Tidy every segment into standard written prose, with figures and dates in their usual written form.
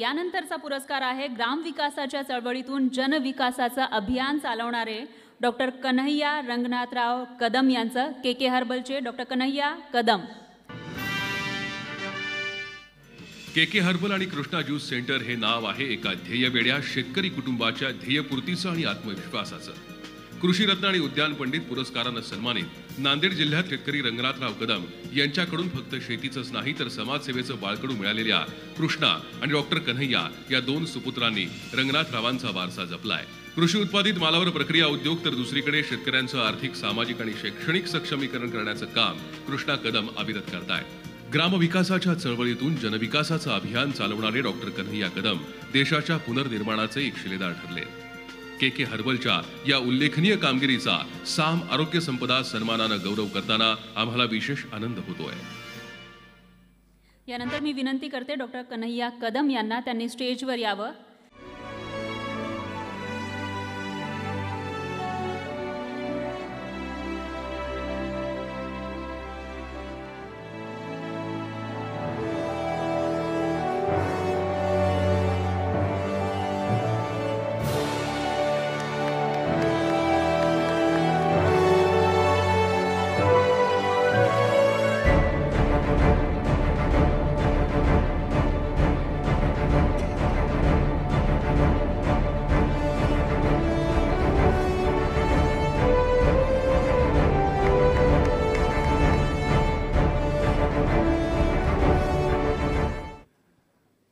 यानंतरचा पुरस्कार आहे ग्रामविकासाच्या चळवळीतून जनविकासाचं अभियान चालवणारे डॉक्टर कन्हैया रंगनाथराव कदम यांचं के हर्बलचे डॉक्टर कन्हैया कदम। के हर्बल आणि कृष्णा ज्यूस सेंटर हे नाव आहे एका ध्येयवेड्या शेतकरी कुटुंबाच्या ध्येयपूर्तीचं आणि आत्मविश्वासाचं। कृषी रत्न आणि उद्यान पंडित पुरस्कारानं सन्मानित नांदेड जिल्ह्यात शेतकरी रंगनाथराव कदम यांच्याकडून फक्त शेतीचंच नाही तर समाजसेवेचं बाळकडू मिळालेल्या कृष्णा आणि डॉक्टर कन्हैया या दोन सुपुत्रांनी रंगनाथरावांचा वारसा जपलाय। कृषी उत्पादित मालावर प्रक्रिया उद्योग तर दुसरीकडे शेतकऱ्यांचं आर्थिक, सामाजिक आणि शैक्षणिक सक्षमीकरण करण्याचं काम कृष्णा कदम अविरत करतायत। ग्रामविकासाच्या चळवळीतून जनविकासाचं अभियान चालवणारे डॉक्टर कन्हैया कदम देशाच्या पुनर्निर्माणाचे एक शिलेदार ठरले। के हर्बलच्या या उल्लेखनीय कामगिरीचा साम आरोग्य संपदा सन्मानानं गौरव करताना आम्हाला विशेष आनंद होतोय। यानंतर मी विनंती करते डॉक्टर कन्हैया कदम यांना त्यांनी स्टेजवर यावं।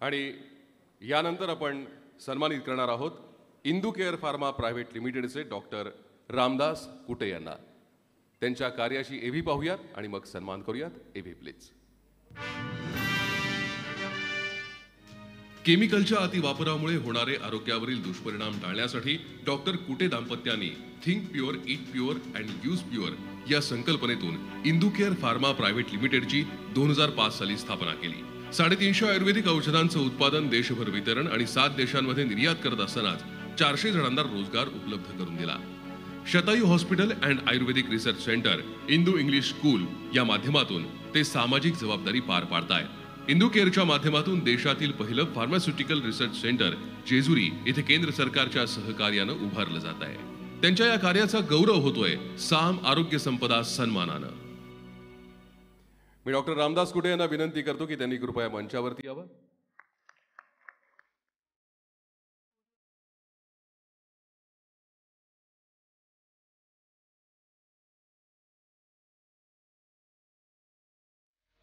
आणि यानंतर आपण सन्मानित करणार आहोत इंदू केअर फार्मा प्रायव्हेट लिमिटेडचे डॉक्टर रामदास कुटे यांना। त्यांच्या कार्याची एव्ही पाहूयात आणि मग सन्मान करूयात। एव्ही प्लीज। केमिकलच्या अतिवापरामुळे होणारे आरोग्यावरील दुष्परिणाम टाळण्यासाठी डॉक्टर कुटे दाम्पत्यांनी think pure, eat pure and use pure या संकल्पनेतून इंदू केअर फार्मा प्रायव्हेट लिमिटेडची 2005 साली स्थापना केली। 350 आयुर्वेदिक औषधांचं उत्पादन, देशभर वितरण आणि 7 देशांमध्ये निर्यात करत असतानाच 400 जणांना रोजगार उपलब्ध करून दिला। Shatayu hospital and ayurvedic research centre, Indu English school या माध्यमातून ते सामाजिक जबाबदारी पार पाडतायत। इंदू केअरच्या माध्यमातून देशातील पहिलं फार्मास्युटिकल रिसर्च सेंटर जेजुरी येथे केंद्र सरकारच्या सहकार्यानं उभारलं जात आहे। त्यांच्या या कार्याचा गौरव होतोय साम आरोग्य संपदा सन्मानानं। मी डॉक्टर रामदास कुटे यांना विनंती करतो की त्यांनी कृपया मंचावरती यावं।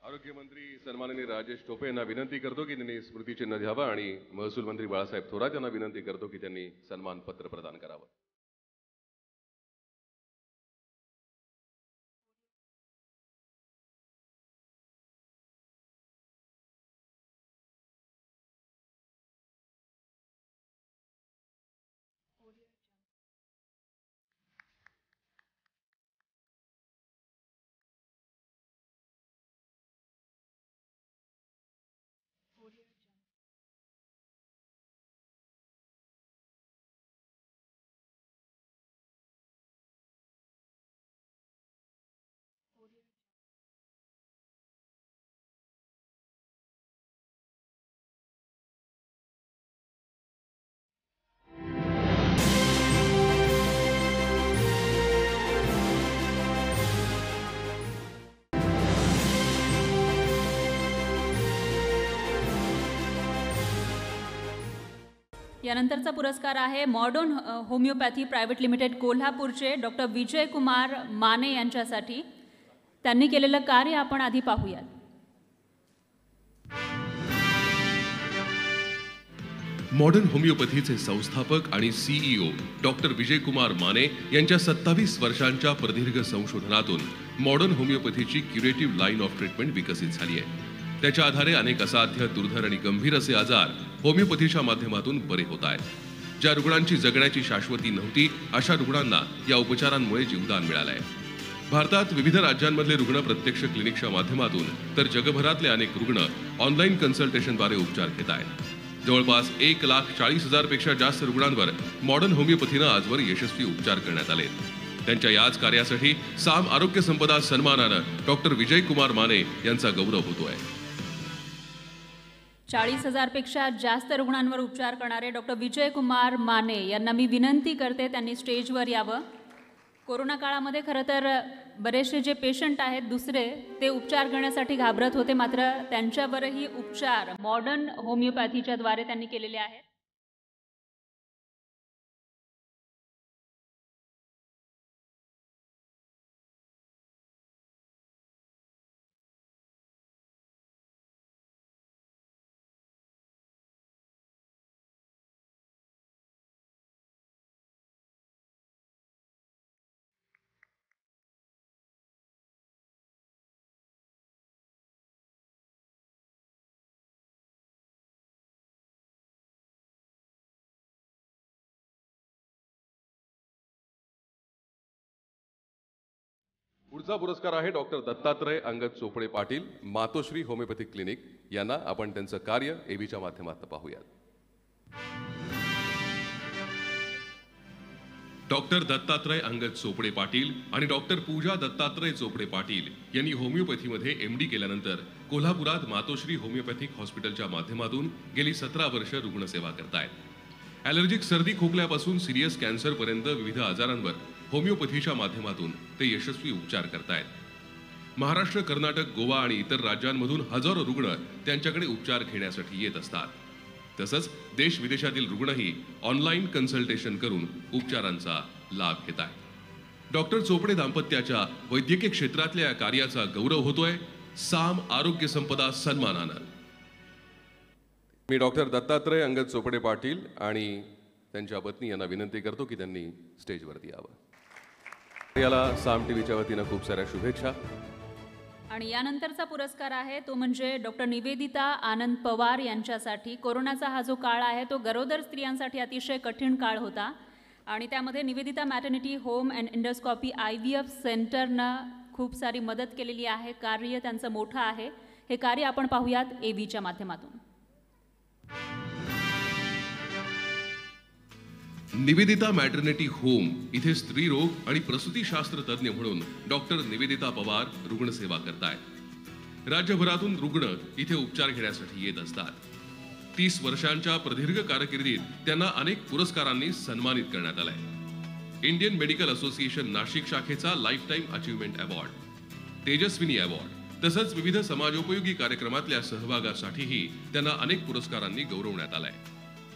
आरोग्य मंत्री सन्माननीय राजेश टोपे यांना विनंती करतो की त्यांनी स्मृतिचिन्ह द्यावं आणि महसूल मंत्री बाळासाहेब थोरात यांना विनंती करतो की त्यांनी सन्मान पत्र प्रदान करावं। यानंतरचा पुरस्कार आहे मॉडर्न होमिओपॅथी प्रायव्हेट लिमिटेड कोल्हापूरचे डॉक्टर विजय कुमार माने यांच्यासाठी। त्यांनी केलेलं कार्य आपण आधी पाहूयात। मॉडर्न होमिओपॅथीचे संस्थापक आणि सीईओ डॉक्टर विजय कुमार माने यांच्या 27 वर्षांच्या प्रदीर्घ संशोधनातून मॉडर्न होमिओपॅथीची क्युरेटिव्ह लाईन ऑफ ट्रीटमेंट विकसित झाली आहे। त्याच्या आधारे अनेक असाध्य, दुर्धर आणि गंभीर असे आजार होमिओपॅथीच्या माध्यमातून बरे होत आहेत। ज्या रुग्णांची जगण्याची शाश्वती नव्हती अशा रुग्णांना या उपचारांमुळे जीवदान मिळालंय। भारतात विविध राज्यांमधले रुग्ण प्रत्यक्ष क्लिनिकच्या माध्यमातून तर जगभरातले अनेक रुग्ण ऑनलाईन कन्सल्टेशनद्वारे उपचार घेत आहेत। जवळपास 1,40,000 पेक्षा जास्त रुग्णांवर मॉडर्न होमिओपॅथीनं आजवर यशस्वी उपचार करण्यात आले। त्यांच्या याच कार्यासाठी साम आरोग्य संपदा सन्मानानं डॉक्टर विजय कुमार माने यांचा गौरव होतोय। 40,000पेक्षा जास्त रुग्णांवर उपचार करणारे डॉक्टर विजयकुमार माने यांना मी विनंती करते त्यांनी स्टेजवर यावं. कोरोना काळामध्ये खरं तर बरेचसे जे पेशंट आहेत दुसरे ते उपचार घेण्यासाठी घाबरत होते, मात्र त्यांच्यावरही उपचार मॉडर्न होमिओपॅथीच्या द्वारे त्यांनी केलेले आहेत. पुढचा पुरस्कार आहे डॉक्टर दत्तात्रय अंगद चोपडे पाटील, मातोश्री होमिओपॅथिक क्लिनिक. यांना आपण त्यांचं कार्य एबीच्या माध्यमातून पाहूयात. डॉक्टर दत्तात्रय अंगद चोपडे पाटील आणि डॉक्टर पूजा दत्तात्रय चोपडे पाटील यांनी होमिओपॅथीमध्ये MD केल्यानंतर कोल्हापुरात मातोश्री होमिओपॅथिक हॉस्पिटलच्या माध्यमातून गेली 17 वर्ष रुग्णसेवा करतायत. ॲलर्जिक सर्दी खोकल्यापासून सिरियस कॅन्सरपर्यंत विविध आजारांवर होमिओपॅथीच्या माध्यमातून ते यशस्वी उपचार करतायत. महाराष्ट्र, कर्नाटक, गोवा आणि इतर राज्यांमधून हजारो रुग्ण त्यांच्याकडे उपचार घेण्यासाठी येत असतात. तसंच देश विदेशातील रुग्णही ऑनलाईन कन्सल्टेशन करून उपचारांचा लाभ घेत आहेत. डॉक्टर चोपडे दाम्पत्याच्या वैद्यकीय क्षेत्रातल्या कार्याचा गौरव होतोय साम आरोग्य संपदा सन्मानानं. मी डॉक्टर दत्तात्रय अंगद चोपडे पाटील आणि त्यांच्या पत्नी यांना विनंती करतो की त्यांनी स्टेजवरती यावं. याला साम टीव्हीच्या वतीनं खूप साऱ्या शुभेच्छा. आणि यानंतरचा पुरस्कार आहे तो म्हणजे डॉक्टर निवेदिता आनंद पवार यांच्यासाठी. कोरोनाचा हा जो काळ आहे तो गरोदर स्त्रियांसाठी अतिशय कठीण काळ होता आणि त्यामध्ये Nivedita maternity home and endoscopy IVF सेंटरनं खूप सारी मदत केलेली आहे. कार्य त्यांचं मोठं आहे. हे कार्य आपण पाहूयात एबीच्या माध्यमातून. निवेदिता मॅटर्निटी होम इथे स्त्रीरोग आणि प्रसूतीशास्त्र तज्ज्ञ म्हणून डॉक्टर निवेदिता पवार रुग्णसेवा करतायत. राज्यभरातून रुग्ण इथे उपचार घेण्यासाठी येत असतात. 30 वर्षांच्या प्रदीर्घ कारकिर्दीत त्यांना अनेक पुरस्कारांनी सन्मानित करण्यात आलंय. इंडियन मेडिकल असोसिएशन नाशिक शाखेचा life time achievement award, Tejaswini award तसंच विविध समाजोपयोगी कार्यक्रमातल्या सहभागासाठीही त्यांना अनेक पुरस्कारांनी गौरवण्यात आलंय.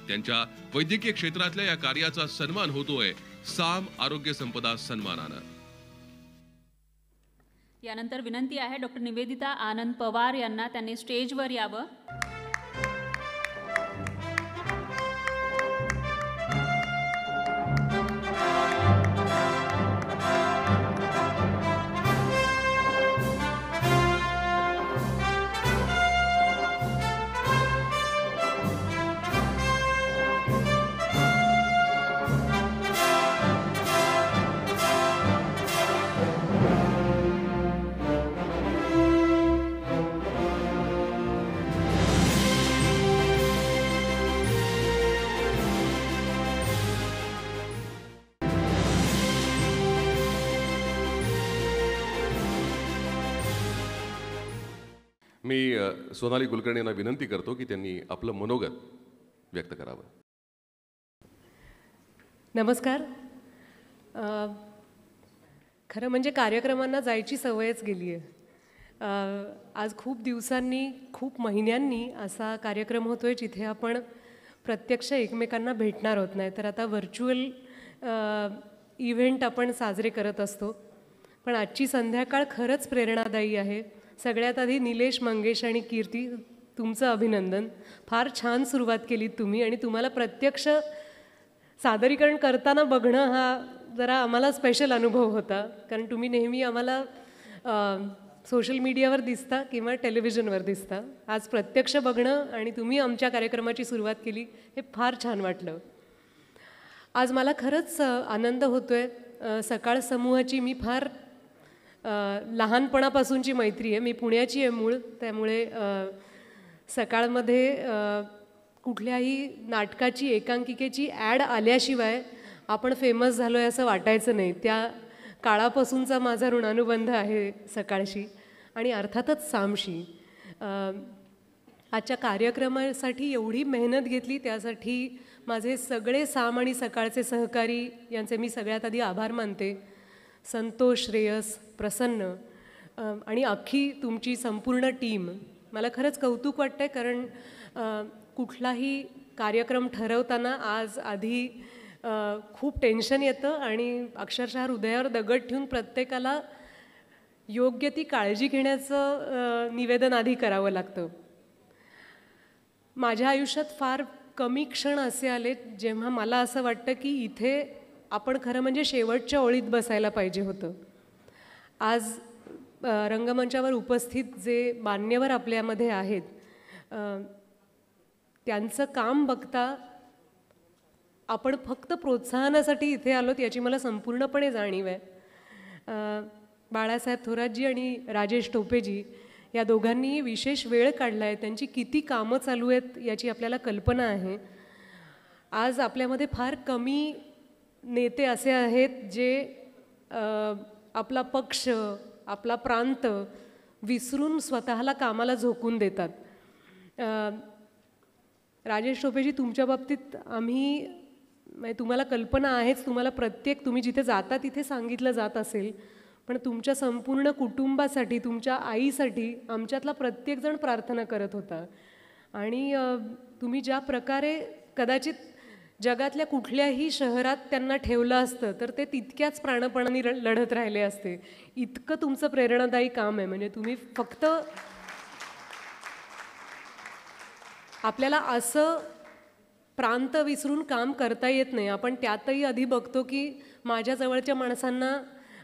त्यांच्या वैद्यकीय क्षेत्रातल्या या कार्याचा सन्मान होतोय साम आरोग्य संपदा सन्मानानं. यानंतर विनंती आहे डॉक्टर निवेदिता आनंद पवार यांना त्यांनी स्टेजवर यावं. मी सोनाली कुलकर्णी यांना विनंती करतो की त्यांनी आपलं मनोगत व्यक्त करावं. नमस्कार. खरं म्हणजे कार्यक्रमांना जायची सवयच गेली आहे. आज खूप दिवसांनी खूप महिन्यांनी असा कार्यक्रम होतोय जिथे आपण प्रत्यक्ष एकमेकांना भेटणार होत नाही, तर आता व्हर्च्युअल इव्हेंट आपण साजरे करत असतो. पण आजची संध्याकाळ खरंच प्रेरणादायी आहे. सगळ्यात आधी निलेश, मंगेश आणि कीर्ती, तुमचं अभिनंदन. फार छान सुरुवात केलीत तुम्ही आणि तुम्हाला प्रत्यक्ष सादरीकरण करताना बघणं हा जरा आम्हाला स्पेशल अनुभव होता, कारण तुम्ही नेहमी आम्हाला सोशल मीडियावर दिसता किंवा टेलिव्हिजनवर दिसता. आज प्रत्यक्ष बघणं आणि तुम्ही आमच्या कार्यक्रमाची सुरुवात केली हे फार छान वाटलं. आज मला खरंच आनंद होतोय. सकाळ समूहाची मी फार लहानपणापासूनची मैत्री आहे. मी पुण्याची आहे मूळ, त्यामुळे सकाळमध्ये कुठल्याही नाटकाची एकांकिकेची ॲड आल्याशिवाय आपण फेमस झालो आहे असं वाटायचं नाही. त्या काळापासूनचा माझा ऋणानुबंध आहे सकाळशी आणि अर्थातच सामशी. आजच्या कार्यक्रमासाठी एवढी मेहनत घेतली त्यासाठी माझे सगळे साम आणि सकाळचे सहकारी यांचे मी सगळ्यात आधी आभार मानते. संतोष, श्रेयस, प्रसन्न आणि अख्खी तुमची संपूर्ण टीम, मला खरंच कौतुक वाटतं आहे. कारण कुठलाही कार्यक्रम ठरवताना आज आधी खूप टेन्शन येतं आणि अक्षरशः हृदयावर दगड ठेवून प्रत्येकाला योग्य ती काळजी घेण्याचं निवेदन आधी करावं लागतं. माझ्या आयुष्यात फार कमी क्षण असे आले जेव्हा मला असं वाटतं की इथे आपण खरं म्हणजे शेवटच्या ओळीत बसायला पाहिजे होतं. आज रंगमंचावर उपस्थित जे मान्यवर आपल्यामध्ये आहेत त्यांचं काम बघता आपण फक्त प्रोत्साहनासाठी इथे आलोत याची मला संपूर्णपणे जाणीव आहे. बाळासाहेब थोरातजी आणि राजेश टोपेजी या दोघांनी विशेष वेळ काढला आहे. त्यांची किती कामं चालू आहेत याची आपल्याला कल्पना आहे. आज आपल्यामध्ये फार कमी नेते असे आहेत जे आपला पक्ष, आपला प्रांत विसरून स्वतःला कामाला झोकून देतात. राजेश टोपेजी, तुमच्या बाबतीत आम्ही तुम्हाला कल्पना आहेच, तुम्हाला तुम्ही जिथे जाता तिथे सांगितलं जात असेल, पण तुमच्या संपूर्ण कुटुंबासाठी, तुमच्या आईसाठी आमच्यातला प्रत्येकजण प्रार्थना करत होता. आणि तुम्ही ज्या प्रकारे कदाचित जगातल्या कुठल्याही शहरात त्यांना ठेवलं असतं तर ते तितक्याच प्राणपणाने लढत राहिले असते. इतकं तुमचं प्रेरणादायी काम आहे. म्हणजे तुम्ही फक्त आपल्याला असं प्रांत विसरून काम करता येत नाही. आपण त्यातही आधी बघतो की माझ्या जवळच्या माणसांना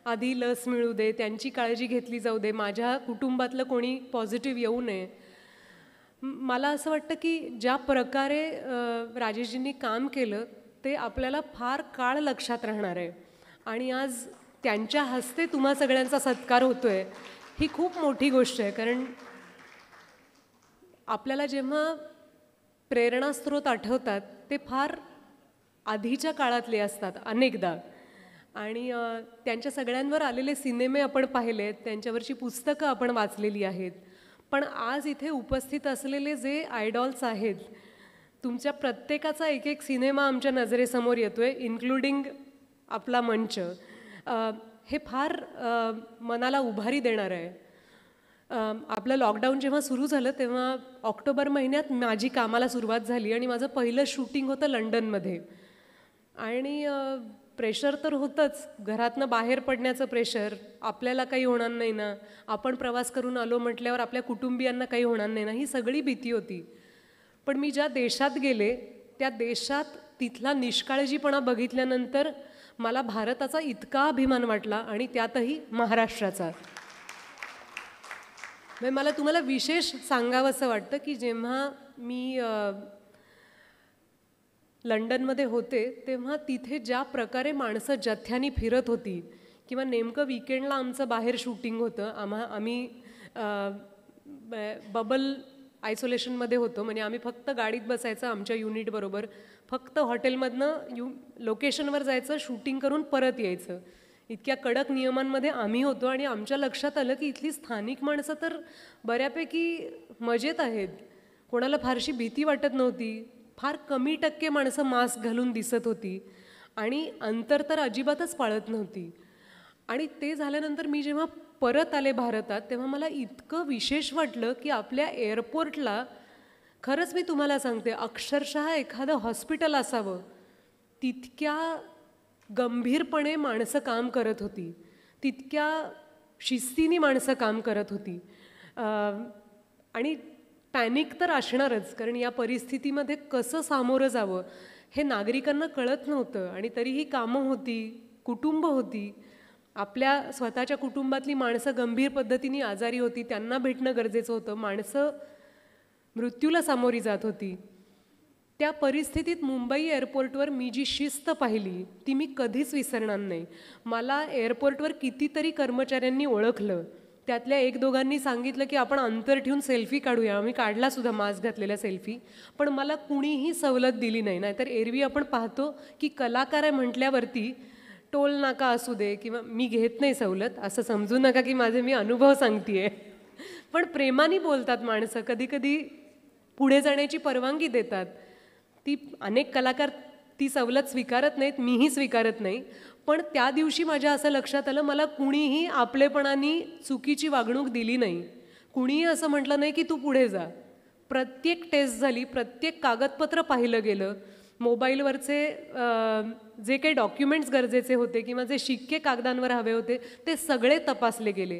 आधी लस मिळू दे, त्यांची काळजी घेतली जाऊ दे, माझ्या कुटुंबातलं कोणी पॉझिटिव्ह येऊ नये. मला असं वाटतं की ज्या प्रकारे राजेशजींनी काम केलं ते आपल्याला फार काळ लक्षात राहणार आहे. आणि आज त्यांच्या हस्ते तुम्हा सगळ्यांचा सत्कार होतो आहे, ही खूप मोठी गोष्ट आहे. कारण आपल्याला जेव्हा प्रेरणास्रोत आठवतात ते फार आधीच्या काळातले असतात अनेकदा. आणि त्यांच्या सगळ्यांवर आलेले सिनेमे आपण पाहिले आहेत, त्यांच्यावरची पुस्तकं आपण वाचलेली आहेत. पण आज इथे उपस्थित असलेले जे आयडॉल्स आहेत, तुमच्या प्रत्येकाचा एक एक सिनेमा आमच्या नजरेसमोर येतो आहे, इन्क्लुडिंग आपला मंच. हे फार मनाला उभारी देणार आहे. आपलं लॉकडाऊन जेव्हा सुरू झालं तेव्हा ऑक्टोबर महिन्यात माझी कामाला सुरुवात झाली आणि माझं पहिलं शूटिंग होतं लंडनमध्ये. आणि प्रेशर तर होतंच, घरातनं बाहेर पडण्याचं प्रेशर, आपल्याला काही होणार नाही ना, आपण प्रवास करून आलो म्हटल्यावर आपल्या कुटुंबियांना काही होणार नाही ना, ही सगळी भीती होती. पण मी ज्या देशात गेले त्या देशात तिथला निष्काळजीपणा बघितल्यानंतर मला भारताचा इतका अभिमान वाटला आणि त्यातही महाराष्ट्राचा. म्हणजे मला तुम्हाला विशेष सांगावंसं वाटतं की जेव्हा मी लंडनमध्ये होते तेव्हा तिथे ज्या प्रकारे माणसं जथ्यानी फिरत होती किंवा नेमकं विकेंडला आमचं बाहेर शूटिंग होतं, आम्ही बबल आयसोलेशनमध्ये होतो. म्हणजे आम्ही फक्त गाडीत बसायचं आमच्या युनिटबरोबर, फक्त हॉटेलमधनं लोकेशनवर जायचं, शूटिंग करून परत यायचं. इतक्या कडक नियमांमध्ये आम्ही होतो. आणि आमच्या लक्षात आलं की इथली स्थानिक माणसं तर बऱ्यापैकी मजेत आहेत, कोणाला फारशी भीती वाटत नव्हती. फार कमी टक्के माणसं मास्क घालून दिसत होती आणि अंतर तर अजिबातच पाळत नव्हती. आणि ते झाल्यानंतर मी जेव्हा परत आले भारतात तेव्हा मला इतकं विशेष वाटलं की आपल्या एअरपोर्टला, खरंच मी तुम्हाला सांगते, अक्षरशः एखादं हॉस्पिटल असावं तितक्या गंभीरपणे माणसं काम करत होती, तितक्या शिस्तीने माणसं काम करत होती. आणि पॅनिक तर असणारच, कारण या परिस्थितीमध्ये कसं सामोरं जावं हे नागरिकांना कळत नव्हतं. आणि तरीही कामं होती, कुटुंब होती, आपल्या स्वतःच्या कुटुंबातली माणसं गंभीर पद्धतीने आजारी होती, त्यांना भेटणं गरजेचं होतं, माणसं मृत्यूला सामोरी जात होती. त्या परिस्थितीत मुंबई एअरपोर्टवर मी जी शिस्त पाहिली ती मी कधीच विसरणार नाही. मला एअरपोर्टवर कितीतरी कर्मचाऱ्यांनी ओळखलं, त्यातल्या एक दोघांनी सांगितलं की आपण अंतर ठेवून सेल्फी काढूया. मी काढला सुद्धा मास्क घातलेल्या सेल्फी, पण मला कुणीही सवलत दिली नाही. नाहीतर एरवी आपण पाहतो की कलाकार आहे म्हटल्यावरती टोल नाका असू दे किंवा, मी घेत नाही सवलत, असं समजू नका की माझे मी अनुभव सांगतेय, पण प्रेमाने बोलतात माणसं. कधी कधी पुढे जाण्याची परवानगी देतात. ती अनेक कलाकार ती सवलत स्वीकारत नाहीत, मीही स्वीकारत नाही. पण त्या दिवशी माझ्या असं लक्षात आलं, मला कुणीही आपलेपणाने चुकीची वागणूक दिली नाही. कुणीही असं म्हटलं नाही की तू पुढे जा. प्रत्येक टेस्ट झाली, प्रत्येक कागदपत्र पाहिलं गेलं, मोबाईलवरचे जे काही डॉक्युमेंट्स गरजेचे होते किंवा जे शिक्के कागदांवर हवे होते ते सगळे तपासले गेले.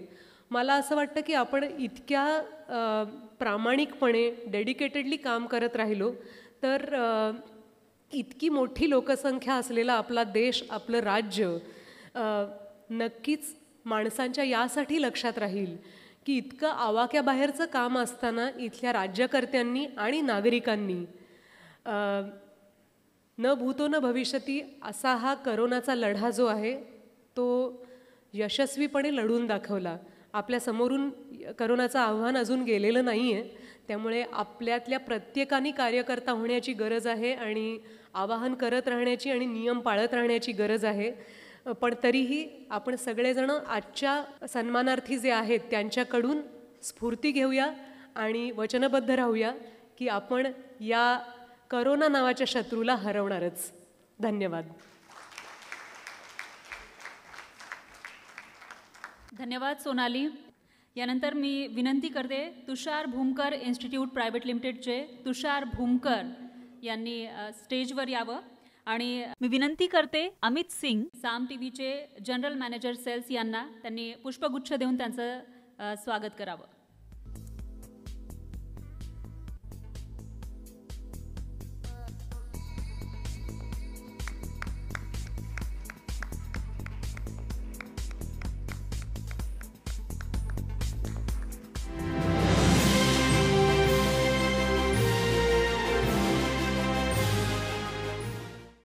मला असं वाटतं की आपण इतक्या प्रामाणिकपणे डेडिकेटेडली काम करत राहिलो तर इतकी मोठी लोकसंख्या असलेला आपला देश, आपलं राज्य नक्कीच माणसांच्या यासाठी लक्षात राहील की इतकं आवाक्याबाहेरचं काम असताना इथल्या राज्यकर्त्यांनी आणि नागरिकांनी न भूतो न भविष्यती असा हा करोनाचा लढा जो आहे तो यशस्वीपणे लढून दाखवला. आपल्या समोरून करोनाचं आव्हान अजून गेलेलं नाही आहे, त्यामुळे आपल्यातल्या प्रत्येकाने कार्यकर्ता होण्याची गरज आहे आणि आवाहन करत राहण्याची आणि नियम पाळत राहण्याची गरज आहे. पण तरीही आपण सगळेजण आजच्या सन्मानार्थी जे आहेत त्यांच्याकडून स्फूर्ती घेऊया आणि वचनबद्ध राहूया की आपण या करोना नावाच्या शत्रूला हरवणारच. धन्यवाद. धन्यवाद सोनाली. यानंतर मी विनंती करते तुषार भूमकर इन्स्टिट्यूट प्रायव्हेट लिमिटेडचे तुषार भूमकर यांनी स्टेजवर यावं आणि मी विनंती करते अमित सिंग साम टीव्हीचे जनरल मॅनेजर सेल्स यांना त्यांनी पुष्पगुच्छ देऊन त्यांचं स्वागत करावं.